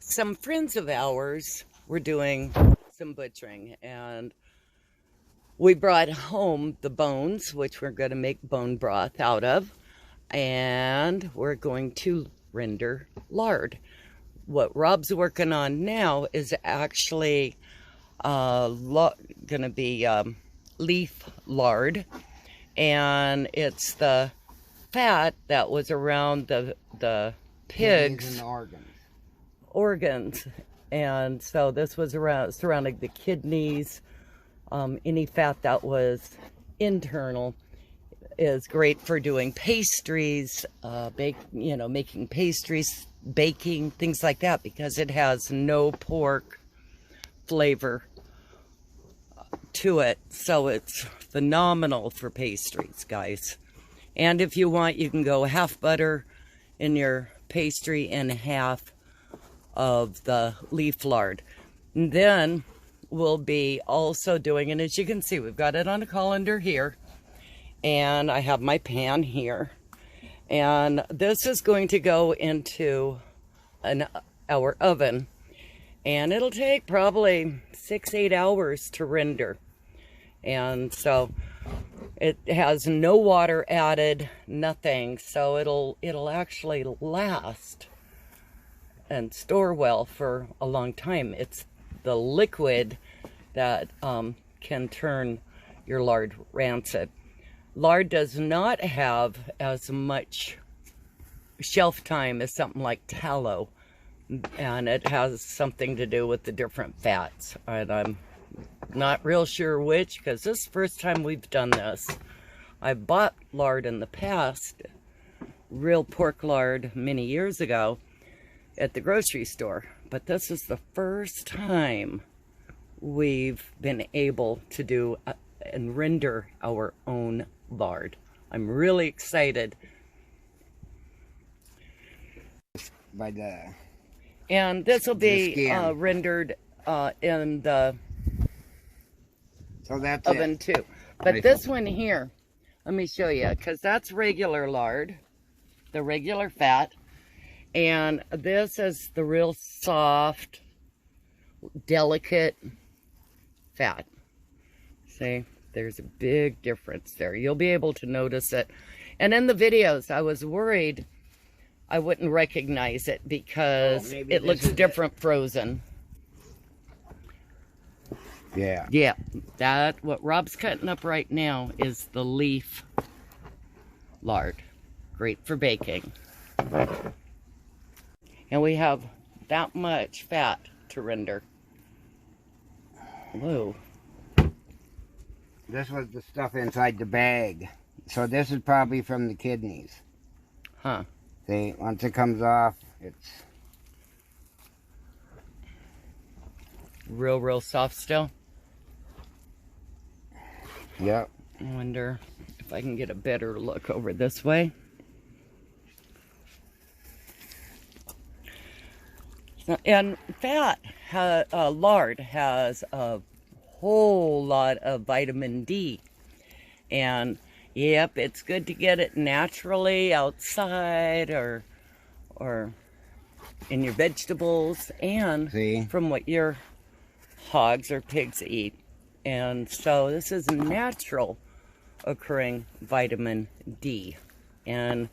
some friends of ours were doing some butchering, and we brought home the bones, which we're going to make bone broth out of, and we're going to render lard. What Rob's working on now is actually going to be leaf lard, and it's the fat that was around the pigs' organs, and so this was surrounding the kidneys. Any fat that was internal is great for doing pastries, making pastries, baking, things like that, because it has no pork flavor to it. So it's phenomenal for pastries, guys. And if you want, you can go half butter in your pastry and half of the leaf lard. And then we'll be also doing, and as you can see, we've got it on a colander here, and I have my pan here, and this is going to go into our oven, and it'll take probably 6-8 hours to render. And so it has no water added, nothing, so it'll actually last and store well for a long time. It's the liquid that can turn your lard rancid. Lard does not have as much shelf time as something like tallow, and it has something to do with the different fats, and I'm not real sure which, because this is the first time we've done this. I bought lard in the past, real pork lard, many years ago at the grocery store, but this is the first time we've been able to do and render our own lard. I'm really excited. And this will be rendered in the oven too. But this one here, let me show you, because that's regular lard, the regular fat. And this is the real soft, delicate fat. See, there's a big difference there. You'll be able to notice it. And in the videos, I was worried I wouldn't recognize it because it looks different frozen. Yeah. Yeah, what Rob's cutting up right now is the leaf lard. Great for baking. And we have that much fat to render. Whoa. This was the stuff inside the bag. So this is probably from the kidneys. Huh. See, once it comes off, it's real soft still. Yep. I wonder if I can get a better look over this way. And lard has a whole lot of vitamin D. And yep, it's good to get it naturally outside or in your vegetables and from what your hogs or pigs eat. And so this is natural occurring vitamin D. And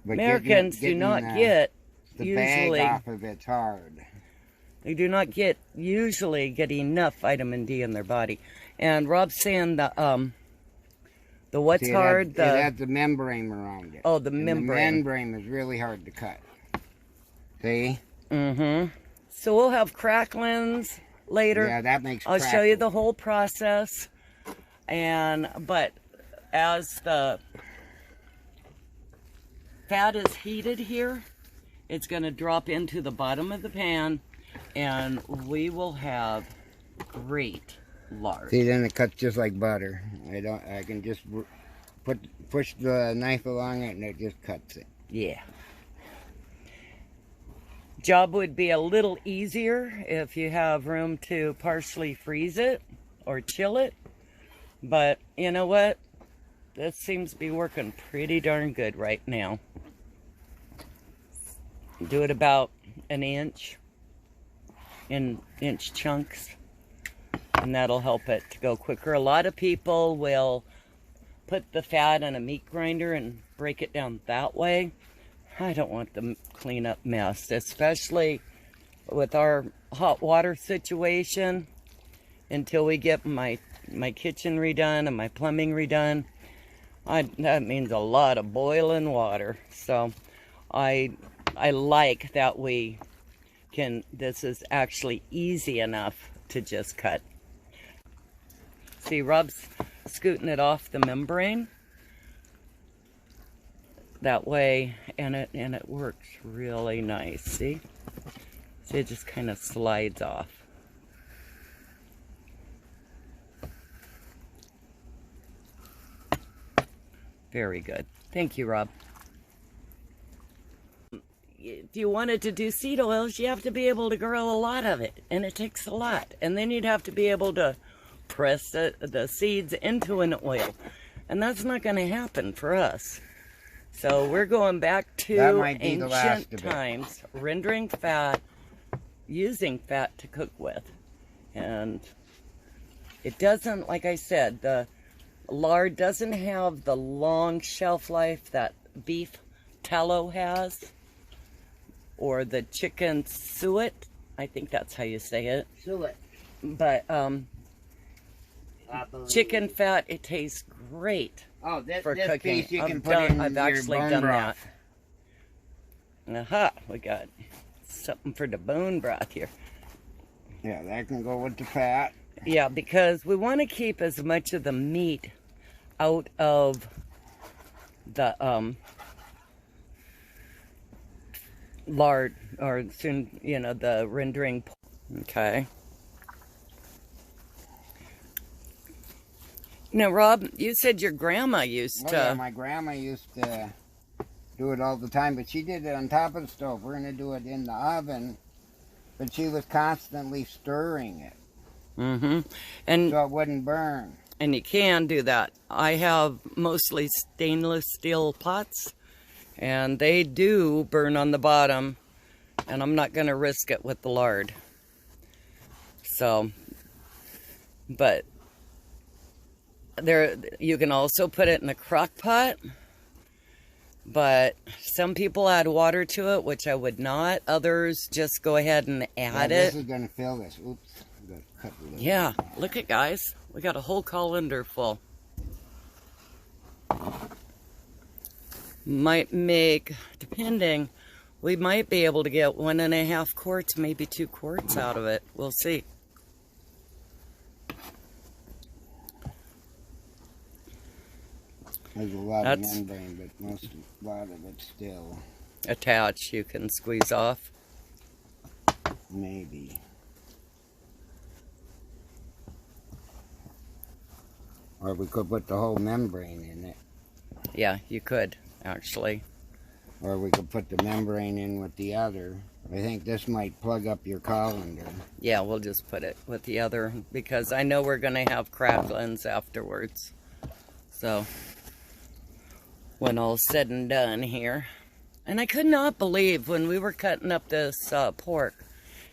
Americans do not get the bag off of it's hard. They do not usually get enough vitamin D in their body. And Rob's saying the what's hard? It has the membrane around it. Oh, the membrane. The membrane is really hard to cut. See? Mm-hmm. So we'll have cracklings later. Yeah, that makes I'll show you the whole process. But as the fat is heated here, it's going to drop into the bottom of the pan, and we will have great lard. See, then it cuts just like butter. I can just push the knife along it, and it just cuts it. Yeah. Job would be a little easier if you have room to partially freeze it or chill it. But you know what? This seems to be working pretty darn good right now. Do it about an inch in inch chunks, and that'll help it to go quicker. A lot of people will put the fat in a meat grinder and break it down that way. I don't want the cleanup mess, especially with our hot water situation. Until we get my kitchen redone and my plumbing redone, that means a lot of boiling water. So I like that we can, this is actually easy enough to just cut. See, Rob's scooting it off the membrane that way, and it works really nice. See, it just kind of slides off. Very good. Thank you, Rob. If you wanted to do seed oils, you have to be able to grow a lot of it, and it takes a lot. And then you'd have to be able to press the seeds into an oil, and that's not going to happen for us. So we're going back to ancient times, rendering fat, using fat to cook with. And it doesn't, like I said, the lard doesn't have the long shelf life that beef tallow has, or the chicken suet. I think that's how you say it. Suet. But chicken fat, it tastes great for this cooking. Piece you can put in I've your actually bone done broth. that. Aha, we got something for the bone broth here. Yeah, that can go with the fat. Yeah, because we want to keep as much of the meat out of the lard, or soon, you know, the rendering. Okay. Now, Rob, you said your grandma used to... Yeah, my grandma used to do it all the time, but she did it on top of the stove. We're going to do it in the oven, but she was constantly stirring it. Mm-hmm. And so it wouldn't burn. And you can do that. I have mostly stainless steel pots, and they do burn on the bottom, and I'm not going to risk it with the lard. So, but there, you can also put it in a crock pot, but some people add water to it, which I would not. Others just go ahead and add it. This is going to fill this. Oops. Cut a little yeah, look at, guys. We got a whole colander full. Might make, depending, we might be able to get 1.5 quarts, maybe 2 quarts out of it. We'll see. There's a lot of membrane, but a lot of it's still attached. You can squeeze off. Maybe. Or we could put the whole membrane in it. Yeah, you could, actually. Or we could put the membrane in with the other. I think this might plug up your colander. Yeah, we'll just put it with the other, because I know we're going to have cracklings afterwards. So, when all's said and done here. And I could not believe when we were cutting up this pork,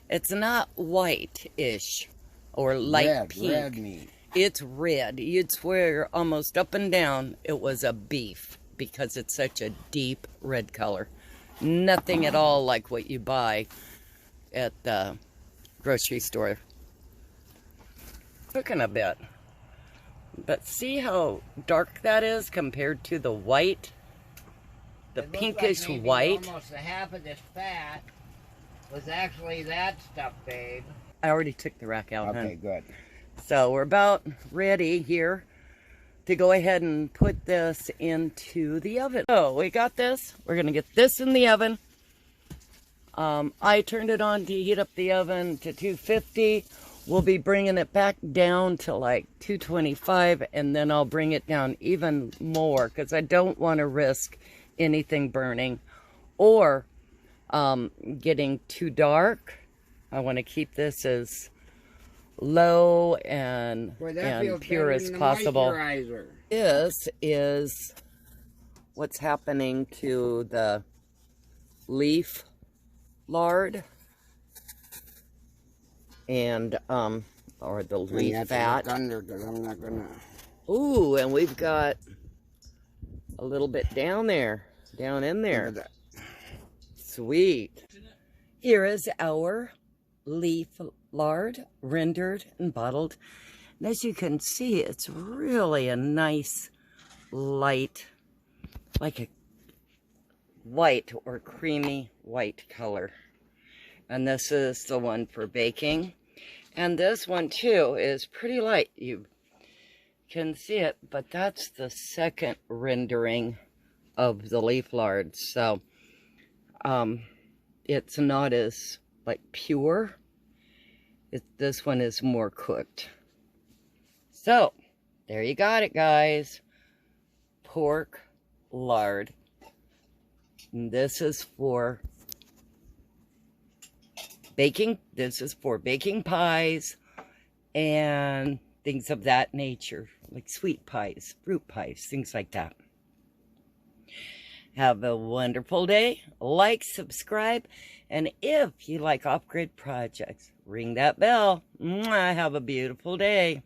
it's not white-ish or light pink. Red meat. It's red. You'd swear almost up and down it was a beef, because it's such a deep red color. Nothing at all like what you buy at the grocery store. Cooking a bit. But see how dark that is compared to the white? The pinkish like white. Almost a half of this fat was actually that stuff, babe. I already took the rack out, Okay, good. So we're about ready here to go ahead and put this into the oven. So we got this. We're going to get this in the oven. I turned it on to heat up the oven to 250. We'll be bringing it back down to like 225, and then I'll bring it down even more because I don't want to risk anything burning or getting too dark. I want to keep this as low and pure as possible. This is what's happening to the leaf lard. and or the leaf fat. Under, 'cause I'm not gonna. Ooh, and we've got a little bit down there, down in there. Sweet. Here is our leaf lard, rendered and bottled. And as you can see, it's really a nice light, like a white or creamy white color. And this is the one for baking. And this one too is pretty light. You can see it, but that's the second rendering of the leaf lard. So it's not as like pure. This one is more cooked. So there you got it, guys. Pork lard. And this is for baking. This is for baking pies and things of that nature, like sweet pies, fruit pies, things like that. Have a wonderful day. Like, subscribe, and if you like off-grid projects, ring that bell. Mwah, have a beautiful day.